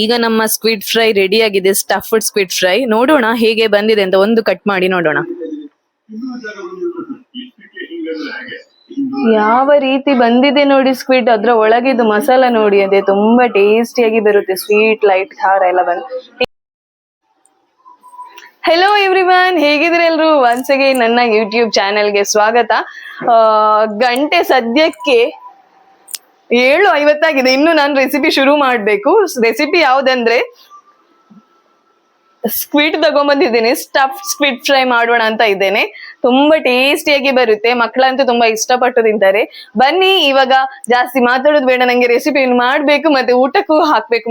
ಈಗ ನಮ್ಮ squid fry ready ಆಗಿದೆ, ಸ್ಟಫ್ಡ್ ಸ್ಕ್ವಿಡ್ ಫ್ರೈ. ನೋಡೋಣ ಹೇಗೆ ಬಂದಿದೆ ಅಂತ, ಒಂದು ಕಟ್ ಮಾಡಿ ನೋಡೋಣ ಯಾವ ರೀತಿ ಬಂದಿದೆ ನೋಡಿ ಸ್ಕ್ವಿಡ್. ಅದ್ರ ಒಳಗಿದ್ದು ಮಸಾಲ ನೋಡಿ, ಅದೇ ತುಂಬಾ ಟೇಸ್ಟಿಯಾಗಿ ಬರುತ್ತೆ, ಸ್ವೀಟ್ ಲೈಟ್ ಖಾರ ಎಲ್ಲ ಬಂದು. ಹೆಲೋ ಎವ್ರಿವನ್, ಹೇಗಿದ್ರೆ ಎಲ್ರು? ಒನ್ಸ್ ಅಗೇನ್ ನನ್ನ ಯೂಟ್ಯೂಬ್ ಚಾನೆಲ್ಗೆ ಸ್ವಾಗತ. ಗಂಟೆ ಸದ್ಯಕ್ಕೆ 7:50 ಇನ್ನು ನಾನು ರೆಸಿಪಿ ಶುರು ಮಾಡ್ಬೇಕು. ರೆಸಿಪಿ ಯಾವ್ದಂದ್ರೆ ಸ್ಕ್ವಿಡ್ ತಗೊಂಡ್ಬಂದಿದ್ದೇನೆ, ಸ್ಟಫ್ ಸ್ಕ್ವಿಡ್ ಫ್ರೈ ಮಾಡೋಣ ಅಂತ ಇದ್ದೇನೆ. ತುಂಬಾ ಟೇಸ್ಟಿಯಾಗಿ ಬರುತ್ತೆ, ಮಕ್ಕಳಂತೂ ತುಂಬಾ ಇಷ್ಟಪಟ್ಟು ತಿಂತಾರೆ. ಬನ್ನಿ, ಇವಾಗ ಜಾಸ್ತಿ ಮಾತಾಡೋದು ಬೇಡ, ನಂಗೆ ರೆಸಿಪಿ ಮಾಡ್ಬೇಕು ಮತ್ತೆ ಊಟಕ್ಕೂ ಹಾಕ್ಬೇಕು.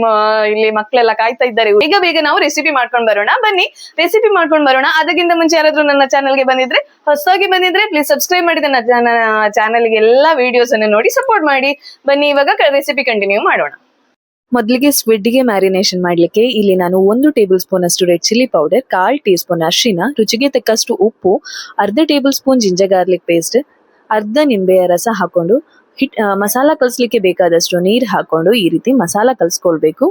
ಇಲ್ಲಿ ಮಕ್ಕಳೆಲ್ಲ ಕಾಯ್ತಾ ಇದ್ದಾರೆ. ಬೇಗ ಬೇಗ ನಾವು ರೆಸಿಪಿ ಮಾಡ್ಕೊಂಡ್ ಬರೋಣ. ಬನ್ನಿ ರೆಸಿಪಿ ಮಾಡ್ಕೊಂಡ್ ಬರೋಣ. ಅದಕ್ಕಿಂತ ಮುಂಚೆ ಯಾರಾದ್ರೂ ನನ್ನ ಚಾನಲ್ಗೆ ಬಂದಿದ್ರೆ, ಹೊಸದಾಗಿ ಬಂದಿದ್ರೆ ಪ್ಲೀಸ್ ಸಬ್ಸ್ಕ್ರೈಬ್ ಮಾಡಿ ನನ್ನ ಚಾನಲ್ಗೆ ಎಲ್ಲಾ ವಿಡಿಯೋಸ್ ಅನ್ನು ನೋಡಿ ಸಪೋರ್ಟ್ ಮಾಡಿ. ಬನ್ನಿ ಇವಾಗ ರೆಸಿಪಿ ಕಂಟಿನ್ಯೂ ಮಾಡೋಣ. ಮೊದಲಿಗೆ ಸ್ಕ್ವಿಡ್ಗೆ ಮ್ಯಾರಿನೇಷನ್ ಮಾಡಲಿಕ್ಕೆ ಇಲ್ಲಿ ನಾನು 1 ಟೇಬಲ್ ಸ್ಪೂನ್ ಅಷ್ಟು red chilli powder, 1/4 tea spoon ಅರಿಶಿನ, ರುಚಿಗೆ ತಕ್ಕಷ್ಟು ಉಪ್ಪು, ಅರ್ಧ table spoon ginger garlic paste, ಅರ್ಧ ನಿಂಬೆಯ ರಸ ಹಾಕೊಂಡು ಮಸಾಲ ಕಲಿಸ್ಲಿಕ್ಕೆ ಬೇಕಾದಷ್ಟು ನೀರು ಹಾಕೊಂಡು ಈ ರೀತಿ ಮಸಾಲ ಕಲಿಸ್ಕೊಳ್ಬೇಕು.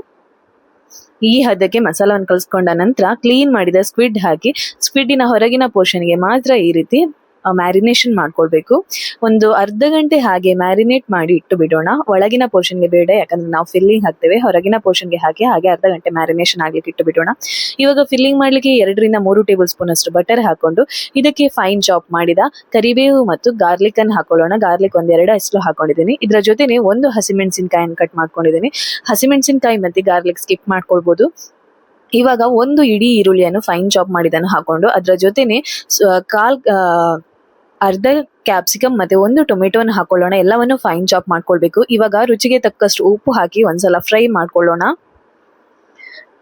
ಈ ಹದಕ್ಕೆ ಮಸಾಲವನ್ನು ಕಲಿಸ್ಕೊಂಡ ನಂತರ ಕ್ಲೀನ್ ಮಾಡಿದ ಸ್ಕ್ವಿಡ್ ಹಾಕಿ ಸ್ಕ್ವಿಡ್ಡಿನ ಹೊರಗಿನ ಪೋರ್ಷನ್ಗೆ ಮಾತ್ರ ಈ ರೀತಿ ಮ್ಯಾರಿನೇಷನ್ ಮಾಡ್ಕೊಳ್ಬೇಕು. ಒಂದು ಅರ್ಧ ಗಂಟೆ ಹಾಗೆ ಮ್ಯಾರಿನೇಟ್ ಮಾಡಿ ಇಟ್ಟು ಬಿಡೋಣ. ಒಳಗಿನ ಪೋರ್ಷನ್ಗೆ ಬೇಡ, ಯಾಕಂದ್ರೆ ನಾವು ಫಿಲ್ಲಿಂಗ್ ಹಾಕ್ತೇವೆ. ಹೊರಗಿನ ಪೋರ್ಷನ್ಗೆ ಹಾಕಿ ಹಾಗೆ ಅರ್ಧ ಗಂಟೆ ಮ್ಯಾರಿನೇಷನ್ ಆಗ್ಲಿಕ್ಕೆ ಇಟ್ಟು ಬಿಡೋಣ. ಇವಾಗ ಫಿಲ್ಲಿಂಗ್ ಮಾಡ್ಲಿಕ್ಕೆ 2 ರಿಂದ 3 ಟೇಬಲ್ ಸ್ಪೂನ್ ಅಷ್ಟು ಬಟರ್ ಹಾಕೊಂಡು ಇದಕ್ಕೆ ಫೈನ್ ಚಾಪ್ ಮಾಡಿದ ಕರಿಬೇವು ಮತ್ತು ಗಾರ್ಲಿಕ್ ಅನ್ನು ಹಾಕೊಳ್ಳೋಣ. ಗಾರ್ಲಿಕ್ 1-2 ಅಷ್ಟು ಹಾಕೊಂಡಿದ್ದೀನಿ. ಇದರ ಜೊತೆನೆ 1 ಹಸಿಮೆಣಸಿನಕಾಯಿಯನ್ನು ಕಟ್ ಮಾಡ್ಕೊಂಡಿದ್ದೀನಿ. ಹಸಿಮೆಣಸಿನಕಾಯಿ ಮತ್ತೆ ಗಾರ್ಲಿಕ್ ಸ್ಕಿಪ್ ಮಾಡ್ಕೊಳ್ಬಹುದು. ಇವಾಗ 1 ಇಡೀ ಈರುಳ್ಳಿಯನ್ನು ಫೈನ್ ಚಾಪ್ ಮಾಡಿದನ್ನು ಹಾಕೊಂಡು ಅದರ ಜೊತೆನೆ ಅರ್ಧ ಕ್ಯಾಪ್ಸಿಕಮ್ ಮತ್ತೆ 1 ಟೊಮೆಟೊನ ಹಾಕೊಳ್ಳೋಣ. ಎಲ್ಲವನ್ನು ಫೈನ್ ಚಾಪ್ ಮಾಡ್ಕೊಳ್ಬೇಕು. ಇವಾಗ ರುಚಿಗೆ ತಕ್ಕಷ್ಟು ಉಪ್ಪು ಹಾಕಿ ಒಂದ್ಸಲ ಫ್ರೈ ಮಾಡ್ಕೊಳ್ಳೋಣ.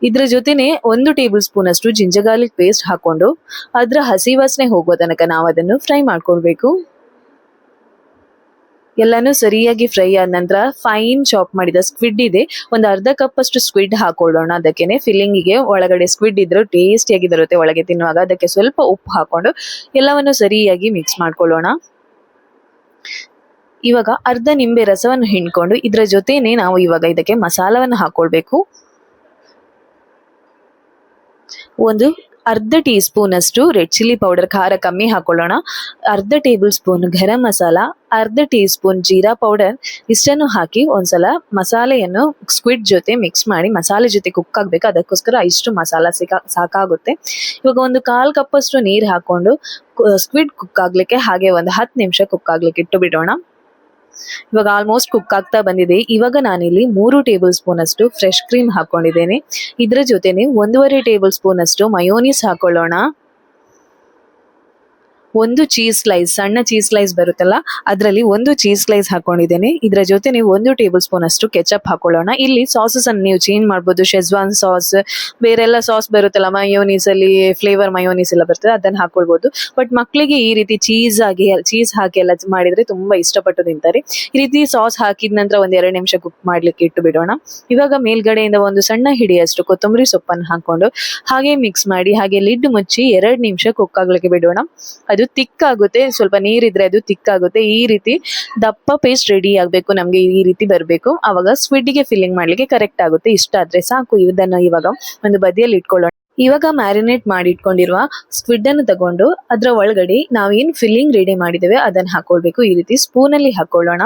ಇದ್ರ ಜೊತೆನೆ 1 ಟೇಬಲ್ ಸ್ಪೂನ್ ಅಷ್ಟು ಜಿಂಜರ್ ಗಾರ್ಲಿಕ್ ಪೇಸ್ಟ್ ಹಾಕೊಂಡು ಅದ್ರ ಹಸಿ ವಾಸನೆ ಹೋಗೋ ತನಕ ನಾವು ಅದನ್ನು ಫ್ರೈ ಮಾಡ್ಕೊಳ್ಬೇಕು. ಎಲ್ಲಾನು ಸರಿಯಾಗಿ ಫ್ರೈ ಆದ ನಂತರ ಫೈನ್ ಚಾಪ್ ಮಾಡಿದ ಸ್ಕ್ವಿಡ್ ಇದೆ, ಒಂದು ಅರ್ಧ ಕಪ್ ಅಷ್ಟು ಸ್ಕ್ವಿಡ್ ಹಾಕೊಳ್ಳೋಣ. ಅದಕ್ಕೇನೆ ಫಿಲ್ಲಿಂಗಿಗೆ ಒಳಗಡೆ ಸ್ಕ್ವಿಡ್ ಇದ್ರೆ ಟೇಸ್ಟಿಯಾಗಿ ಬರುತ್ತೆ ಒಳಗೆ ತಿನ್ನುವಾಗ. ಅದಕ್ಕೆ ಸ್ವಲ್ಪ ಉಪ್ಪು ಹಾಕೊಂಡು ಎಲ್ಲವನ್ನು ಸರಿಯಾಗಿ ಮಿಕ್ಸ್ ಮಾಡ್ಕೊಳ್ಳೋಣ. ಇವಾಗ ಅರ್ಧ ನಿಂಬೆ ರಸವನ್ನು ಹಿಂಡ್ಕೊಂಡು ಇದ್ರ ಜೊತೆನೆ ನಾವು ಇವಾಗ ಇದಕ್ಕೆ ಮಸಾಲವನ್ನು ಹಾಕೊಳ್ಬೇಕು. ಒಂದು ಅರ್ಧ ಟೀ ಸ್ಪೂನ್ ಅಷ್ಟು ರೆಡ್ ಚಿಲ್ಲಿ ಪೌಡರ್, ಖಾರ ಕಮ್ಮಿ ಹಾಕೊಳ್ಳೋಣ. ಅರ್ಧ ಟೇಬಲ್ ಸ್ಪೂನ್ ಗರಂ ಮಸಾಲ, ಅರ್ಧ ಟೀ ಸ್ಪೂನ್ ಜೀರಾ ಪೌಡರ್, ಇಷ್ಟನ್ನು ಹಾಕಿ ಒಂದ್ಸಲ ಮಸಾಲೆಯನ್ನು ಸ್ಕ್ವಿಡ್ ಜೊತೆ ಮಿಕ್ಸ್ ಮಾಡಿ ಮಸಾಲೆ ಜೊತೆ ಕುಕ್ ಆಗ್ಬೇಕು. ಅದಕ್ಕೋಸ್ಕರ ಇಷ್ಟು ಮಸಾಲ ಸಾಕಾಗುತ್ತೆ. ಇವಾಗ ಒಂದು 1/4 ಕಪ್ ಅಷ್ಟು ನೀರು ಹಾಕೊಂಡು ಸ್ಕ್ವಿಡ್ ಕುಕ್ ಆಗ್ಲಿಕ್ಕೆ ಹಾಗೆ ಒಂದು 10 ನಿಮಿಷ ಕುಕ್ ಆಗ್ಲಿಕ್ಕೆ ಇಟ್ಟು ಬಿಡೋಣ. ಇವಾಗ ಆಲ್ಮೋಸ್ಟ್ ಕುಕ್ ಆಗ್ತಾ ಬಂದಿದೆ. ಇವಾಗ ನಾನಿಲ್ಲಿ 3 ಟೇಬಲ್ ಸ್ಪೂನ್ ಅಷ್ಟು ಫ್ರೆಶ್ ಕ್ರೀಮ್ ಹಾಕೊಂಡಿದ್ದೇನೆ. ಇದ್ರ ಜೊತೆನೆ 1.5 ಟೇಬಲ್ ಸ್ಪೂನ್ ಅಷ್ಟು ಮಯೋನೀಸ್ ಹಾಕೊಳ್ಳೋಣ. 1 ಚೀಸ್ ಸ್ಲೈಸ್, ಸಣ್ಣ ಚೀಸ್ ಸ್ಲೈಸ್ ಬರುತ್ತಲ್ಲ ಅದರಲ್ಲಿ 1 ಚೀಸ್ ಸ್ಲೈಸ್ ಹಾಕೊಂಡಿದ್ದೇನೆ. ಇದರ ಜೊತೆನೆ 1 ಟೇಬಲ್ ಸ್ಪೂನ್ ಅಷ್ಟು ಕೆಚಪ್ ಹಾಕೊಳ್ಳೋಣ. ಇಲ್ಲಿ ಸಾಸಸ್ ಅನ್ನು ನೀವು ಚೇಂಜ್ ಮಾಡ್ಬೋದು. ಶೆಜ್ವಾನ್ ಸಾಸ್, ಬೇರೆಲ್ಲ ಸಾಸ್ ಬರುತ್ತಲ್ಲ, ಮಯೋನೀಸ್ ಅಲ್ಲಿ ಫ್ಲೇವರ್ ಮಯೋನೀಸ್ ಎಲ್ಲ ಬರ್ತದೆ, ಅದನ್ನ ಹಾಕೊಳ್ಬಹುದು. ಬಟ್ ಮಕ್ಕಳಿಗೆ ಈ ರೀತಿ ಚೀಸ್ ಹಾಕಿ ಎಲ್ಲ ಮಾಡಿದ್ರೆ ತುಂಬಾ ಇಷ್ಟಪಟ್ಟು ತಿಂತಾರೆ. ಈ ರೀತಿ ಸಾಸ್ ಹಾಕಿದ ನಂತರ 1-2 ನಿಮಿಷ ಕುಕ್ ಮಾಡ್ಲಿಕ್ಕೆ ಇಟ್ಟು ಬಿಡೋಣ. ಇವಾಗ ಮೇಲ್ಗಡೆಯಿಂದ ಒಂದು ಸಣ್ಣ ಹಿಡಿಯಷ್ಟು ಕೊತ್ತಂಬರಿ ಸೊಪ್ಪನ್ನು ಹಾಕೊಂಡು ಹಾಗೆ ಮಿಕ್ಸ್ ಮಾಡಿ ಹಾಗೆ ಲಿಡ್ ಮುಚ್ಚಿ 2 ನಿಮಿಷ ಕುಕ್ ಆಗ್ಲಿಕ್ಕೆ ಬಿಡೋಣ. ಅದು ತಿಕ್ಕಾಗುತ್ತೆ, ಸ್ವಲ್ಪ ನೀರಿದ್ರೆ ಅದು ತಿಕ್ಕಾಗುತ್ತೆ. ಈ ರೀತಿ ದಪ್ಪ ಪೇಸ್ಟ್ ರೆಡಿ ಆಗ್ಬೇಕು, ನಮ್ಗೆ ಈ ರೀತಿ ಬರಬೇಕು. ಅವಾಗ ಸ್ಕ್ವಿಡ್ಗೆ ಫಿಲ್ಲಿಂಗ್ ಮಾಡ್ಲಿಕ್ಕೆ ಕರೆಕ್ಟ್ ಆಗುತ್ತೆ. ಇಷ್ಟ ಆದ್ರೆ ಸಾಕು. ಇದನ್ನು ಇವಾಗ ಒಂದು ಬದಿಯಲ್ಲಿ ಇಟ್ಕೊಳ್ಳೋಣ. ಇವಾಗ ಮ್ಯಾರಿನೇಟ್ ಮಾಡಿ ಇಟ್ಕೊಂಡಿರುವ ಸ್ಕ್ವಿಡ್ ಅನ್ನು ತಗೊಂಡು ಅದ್ರ ಒಳಗಡೆ ನಾವೇನು ಫಿಲ್ಲಿಂಗ್ ರೆಡಿ ಮಾಡಿದ್ದೇವೆ ಅದನ್ನ ಹಾಕೊಳ್ಬೇಕು. ಈ ರೀತಿ ಸ್ಪೂನ್ ಅಲ್ಲಿ ಹಾಕೊಳ್ಳೋಣ.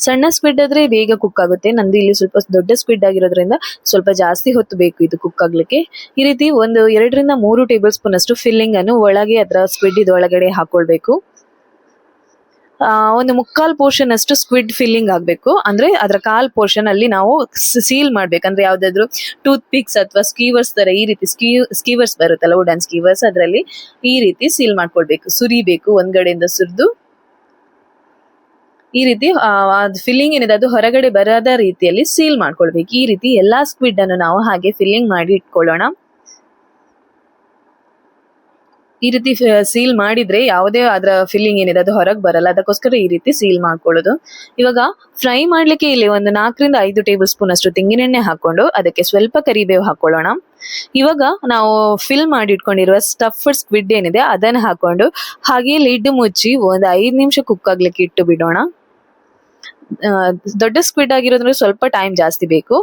ಸಣ್ಣ ಸ್ಕ್ವಿಡ್ ಆದ್ರೆ ಬೇಗ ಕುಕ್ ಆಗುತ್ತೆ. ನಂದು ಇಲ್ಲಿ ಸ್ವಲ್ಪ ದೊಡ್ಡ ಸ್ಕ್ವಿಡ್ ಆಗಿರೋದ್ರಿಂದ ಸ್ವಲ್ಪ ಜಾಸ್ತಿ ಹೊತ್ತು ಬೇಕು ಇದು ಕುಕ್ ಆಗ್ಲಿಕ್ಕೆ. ಈ ರೀತಿ 2 ರಿಂದ 3 ಟೇಬಲ್ ಸ್ಪೂನ್ ಅಷ್ಟು ಫಿಲ್ಲಿಂಗ್ ಅನ್ನು ಒಳಗೆ ಅದರ ಸ್ಕ್ವಿಡ್ ಒಳಗಡೆ ಹಾಕೊಳ್ಬೇಕು. 1/4 ಪೋರ್ಷನ್ ಅಷ್ಟು ಸ್ಕ್ವಿಡ್ ಫಿಲ್ಲಿಂಗ್ ಆಗ್ಬೇಕು. ಅಂದ್ರೆ ಅದರ 1/4 ಪೋರ್ಷನ್ ಅಲ್ಲಿ ನಾವು ಸೀಲ್ ಮಾಡ್ಬೇಕಂದ್ರೆ ಯಾವ್ದಾದ್ರು ಟೂತ್ ಪಿಕ್ಸ್ ಅಥವಾ ಸ್ಕೀವರ್ಸ್ ತರ ಈ ರೀತಿ ಸ್ಕೀವರ್ಸ್ ಬರುತ್ತಲ್ಲ, ವುಡನ್ ಸ್ಕೀವರ್ಸ್, ಅದರಲ್ಲಿ ಈ ರೀತಿ ಸೀಲ್ ಮಾಡ್ಕೊಳ್ಬೇಕು. ಸುರಿಬೇಕು, ಒಂದ್ಗಡೆಯಿಂದ ಸುರಿದು ಈ ರೀತಿ ಫಿಲ್ಲಿಂಗ್ ಏನಿದೆ ಅದು ಹೊರಗಡೆ ಬರದ ರೀತಿಯಲ್ಲಿ ಸೀಲ್ ಮಾಡ್ಕೊಳ್ಬೇಕು. ಈ ರೀತಿ ಎಲ್ಲಾ ಸ್ಕ್ವಿಡ್ ಅನ್ನು ನಾವು ಹಾಗೆ ಫಿಲ್ಲಿಂಗ್ ಮಾಡಿ ಇಟ್ಕೊಳ್ಳೋಣ. ಈ ರೀತಿ ಸೀಲ್ ಮಾಡಿದ್ರೆ ಯಾವುದೇ ಅದರ ಫಿಲ್ಲಿಂಗ್ ಏನಿದೆ ಅದು ಹೊರಗೆ ಬರಲ್ಲ. ಅದಕ್ಕೋಸ್ಕರ ಈ ರೀತಿ ಸೀಲ್ ಮಾಡ್ಕೊಳ್ಳೋದು. ಇವಾಗ ಫ್ರೈ ಮಾಡ್ಲಿಕ್ಕೆ ಇಲ್ಲಿ ಒಂದು 4 ರಿಂದ 5 ಟೇಬಲ್ ಸ್ಪೂನ್ ಅಷ್ಟು ತೆಂಗಿನೆಣ್ಣೆ ಹಾಕೊಂಡು ಅದಕ್ಕೆ ಸ್ವಲ್ಪ ಕರಿಬೇವು ಹಾಕೊಳ್ಳೋಣ. ಇವಾಗ ನಾವು ಫಿಲ್ ಮಾಡಿ ಇಟ್ಕೊಂಡಿರುವ ಸ್ಟಫ್ಡ್ ಸ್ಕ್ವಿಡ್ ಏನಿದೆ ಅದನ್ನ ಹಾಕೊಂಡು ಹಾಗೆ ಲಿಡ್ ಮುಚ್ಚಿ ಒಂದು 5 ನಿಮಿಷ ಕುಕ್ ಆಗ್ಲಿಕ್ಕೆ ಇಟ್ಟು ಬಿಡೋಣ. ದೊಡ್ಡ ಸ್ಕ್ವಿಡ್ ಆಗಿರೋದ್ರಿಂದ ಸ್ವಲ್ಪ ಟೈಮ್ ಜಾಸ್ತಿ ಬೇಕು.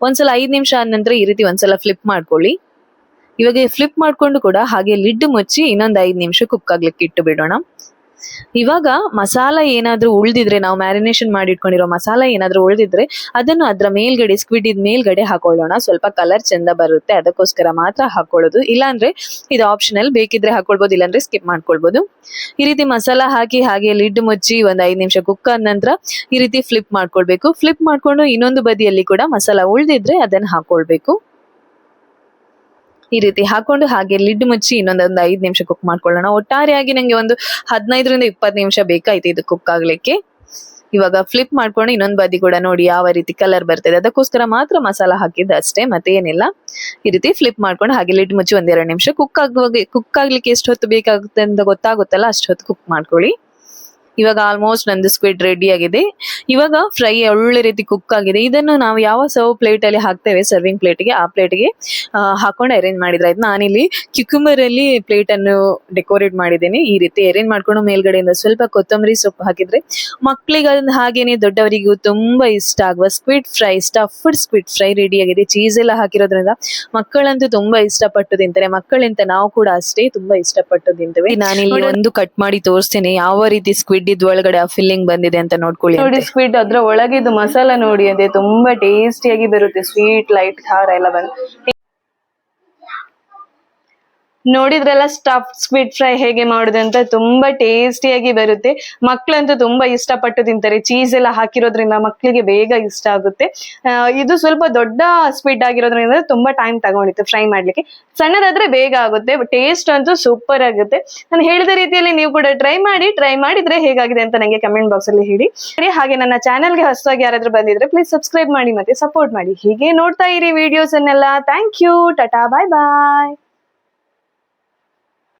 ಒಂದ್ಸಲ 5 ನಿಮಿಷ ಆದ ನಂತರ ಈ ರೀತಿ ಒಂದ್ಸಲ ಫ್ಲಿಪ್ ಮಾಡ್ಕೊಳ್ಳಿ. ಇವಾಗ ಫ್ಲಿಪ್ ಮಾಡ್ಕೊಂಡು ಕೂಡ ಹಾಗೆ ಲಿಡ್ ಮುಚ್ಚಿ ಇನ್ನೊಂದು 5 ನಿಮಿಷ ಕುಕ್ ಆಗ್ಲಿಕ್ಕೆ ಇಟ್ಟು ಬಿಡೋಣ. ಇವಾಗ ಮಸಾಲ ಏನಾದ್ರೂ ಉಳ್ದಿದ್ರೆ, ನಾವು ಮ್ಯಾರಿನೇಷನ್ ಮಾಡಿ ಇಟ್ಕೊಂಡಿರೋ ಮಸಾಲ ಏನಾದ್ರೂ ಉಳ್ದಿದ್ರೆ ಅದನ್ನು ಅದ್ರ ಮೇಲ್ಗಡೆ, ಸ್ಕ್ವಿಡ್ ಇದ್ ಮೇಲ್ಗಡೆ ಹಾಕೊಳ್ಳೋಣ. ಸ್ವಲ್ಪ ಕಲರ್ ಚಂದ ಬರುತ್ತೆ, ಅದಕ್ಕೋಸ್ಕರ ಮಾತ್ರ ಹಾಕೊಳ್ಳೋದು. ಇಲ್ಲಾಂದ್ರೆ ಇದು ಆಪ್ಷನಲ್, ಬೇಕಿದ್ರೆ ಹಾಕೊಳ್ಬಹುದು, ಇಲ್ಲಾಂದ್ರೆ ಸ್ಕಿಪ್ ಮಾಡ್ಕೊಳ್ಬಹುದು. ಈ ರೀತಿ ಮಸಾಲ ಹಾಕಿ ಹಾಗೆ ಲಿಡ್ ಮುಚ್ಚಿ ಒಂದ್ 5 ನಿಮಿಷ ಕುಕ್ ಆದ ನಂತರ ಈ ರೀತಿ ಫ್ಲಿಪ್ ಮಾಡ್ಕೊಳ್ಬೇಕು. ಫ್ಲಿಪ್ ಮಾಡ್ಕೊಂಡು ಇನ್ನೊಂದು ಬದಿಯಲ್ಲಿ ಕೂಡ ಮಸಾಲ ಉಳ್ದಿದ್ರೆ ಅದನ್ನ ಹಾಕೊಳ್ಬೇಕು. ಈ ರೀತಿ ಹಾಕೊಂಡು ಹಾಗೆ ಲಿಡ್ ಮುಚ್ಚಿ ಇನ್ನೊಂದು 5 ನಿಮಿಷ ಕುಕ್ ಮಾಡ್ಕೊಳ್ಳೋಣ. ಒಟ್ಟಾರೆಯಾಗಿ ನಂಗೆ ಒಂದು 15ರಿಂದ 20 ನಿಮಿಷ ಬೇಕಾಯ್ತು ಇದು ಕುಕ್ ಆಗ್ಲಿಕ್ಕೆ. ಇವಾಗ ಫ್ಲಿಪ್ ಮಾಡ್ಕೊಂಡು ಇನ್ನೊಂದು ಬದಿ ಕೂಡ ನೋಡಿ ಯಾವ ರೀತಿ ಕಲರ್ ಬರ್ತದೆ, ಅದಕ್ಕೋಸ್ಕರ ಮಾತ್ರ ಮಸಾಲ ಹಾಕಿದ್ದು ಅಷ್ಟೇ, ಮತ್ತೆ ಏನಿಲ್ಲ. ಈ ರೀತಿ ಫ್ಲಿಪ್ ಮಾಡ್ಕೊಂಡು ಹಾಗೆ ಲಿಡ್ ಮುಚ್ಚಿ 1-2 ನಿಮಿಷ ಕುಕ್ ಆಗ್ಲಿಕ್ಕೆ ಎಷ್ಟು ಹೊತ್ತು ಬೇಕಾಗುತ್ತೆ ಅಂತ ಗೊತ್ತಾಗುತ್ತಲ್ಲ, ಅಷ್ಟು ಹೊತ್ತು ಕುಕ್ ಮಾಡ್ಕೊಳ್ಳಿ. ಇವಾಗ ಆಲ್ಮೋಸ್ಟ್ ನಂದು ಸ್ಕ್ವಿಡ್ ರೆಡಿ ಆಗಿದೆ. ಇವಾಗ ಫ್ರೈ ಒಳ್ಳೆ ರೀತಿ ಕುಕ್ ಆಗಿದೆ. ಇದನ್ನು ನಾವು ಯಾವ ಸರ್ವ್ ಪ್ಲೇಟ್ ಅಲ್ಲಿ ಹಾಕ್ತೇವೆ, ಸರ್ವಿಂಗ್ ಪ್ಲೇಟ್ಗೆ, ಆ ಪ್ಲೇಟ್ಗೆ ಹಾಕೊಂಡು ಅರೇಂಜ್ ಮಾಡಿದ್ರೆ ಆಯ್ತು. ನಾನಿಲ್ಲಿ ಕ್ಯುಕುಂಬರ್ ಅಲ್ಲಿ ಪ್ಲೇಟ್ ಅನ್ನು ಡೆಕೋರೇಟ್ ಮಾಡಿದ್ದೇನೆ. ಈ ರೀತಿ ಅರೇಂಜ್ ಮಾಡ್ಕೊಂಡು ಮೇಲ್ಗಡೆಯಿಂದ ಸ್ವಲ್ಪ ಕೊತ್ತಂಬರಿ ಸೊಪ್ಪು ಹಾಕಿದ್ರೆ ಮಕ್ಕಳಿಗೆ ಹಾಗೇನೆ ದೊಡ್ಡವರಿಗೂ ತುಂಬಾ ಇಷ್ಟ ಆಗುವ squid fry, stuffed squid fry ready ಆಗಿದೆ. ಚೀಸ್ ಎಲ್ಲ ಹಾಕಿರೋದ್ರಿಂದ ಮಕ್ಕಳಂತೂ ತುಂಬಾ ಇಷ್ಟಪಟ್ಟು ತಿಂತಾರೆ. ಮಕ್ಕಳಿಂತ ನಾವು ಕೂಡ ಅಷ್ಟೇ ತುಂಬಾ ಇಷ್ಟಪಟ್ಟು ತಿಂತೇವೆ. ನಾನಿಲ್ಲಿ ಒಂದು ಕಟ್ ಮಾಡಿ ತೋರಿಸ್ತೇನೆ ಯಾವ ರೀತಿ ಸ್ಕ್ವಿಡ್ ಇದ್ ಒಳಗಡೆ ಆ ಫಿಲ್ಲಿಂಗ್ ಬಂದಿದೆ ಅಂತ ನೋಡ್ಕೊಳ್ಳಿ. ನೋಡಿ ಸ್ಕ್ವಿಡ್ ಅದ್ರ ಒಳಗಿದ್ದು ಮಸಾಲ ನೋಡಿ, ಅದೇ ತುಂಬಾ ಟೇಸ್ಟಿಯಾಗಿ ಬರುತ್ತೆ. ಸ್ವೀಟ್, ಲೈಟ್, ಖಾರ ಎಲ್ಲ ಬಂದು ನೋಡಿದ್ರಲ್ಲ ಸ್ಟಫ್ ಸ್ಕ್ವಿಡ್ ಫ್ರೈ ಹೇಗೆ ಮಾಡುದು ಅಂತ. ತುಂಬಾ ಟೇಸ್ಟಿಯಾಗಿ ಬರುತ್ತೆ. ಮಕ್ಕಳಂತೂ ತುಂಬಾ ಇಷ್ಟಪಟ್ಟು ತಿಂತಾರೆ. ಚೀಸ್ ಎಲ್ಲ ಹಾಕಿರೋದ್ರಿಂದ ಮಕ್ಕಳಿಗೆ ಬೇಗ ಇಷ್ಟ ಆಗುತ್ತೆ. ಇದು ಸ್ವಲ್ಪ ದೊಡ್ಡ ಸ್ಕ್ವಿಡ್ ಆಗಿರೋದ್ರಿಂದ ತುಂಬಾ ಟೈಮ್ ತಗೊಂಡಿತ್ತು ಫ್ರೈ ಮಾಡ್ಲಿಕ್ಕೆ. ಸಣ್ಣದಾದ್ರೆ ಬೇಗ ಆಗುತ್ತೆ. ಟೇಸ್ಟ್ ಅಂತೂ ಸೂಪರ್ ಆಗುತ್ತೆ. ನಾನು ಹೇಳಿದ ರೀತಿಯಲ್ಲಿ ನೀವು ಕೂಡ ಟ್ರೈ ಮಾಡಿದ್ರೆ ಹೇಗಾಗಿದೆ ಅಂತ ನಂಗೆ ಕಮೆಂಟ್ ಬಾಕ್ಸ್ ಅಲ್ಲಿ ಹೇಳಿ. ಹಾಗೆ ನನ್ನ ಚಾನೆಲ್ಗೆ ಹೊಸದಾಗಿ ಯಾರಾದ್ರೂ ಬಂದಿದ್ರೆ ಪ್ಲೀಸ್ ಸಬ್ಸ್ಕ್ರೈಬ್ ಮಾಡಿ ಮತ್ತೆ ಸಪೋರ್ಟ್ ಮಾಡಿ. ಹೀಗೆ ನೋಡ್ತಾ ಇರಿ ವಿಡಿಯೋಸ್ ಅನ್ನೆಲ್ಲ. Thank you, tata, bye bye.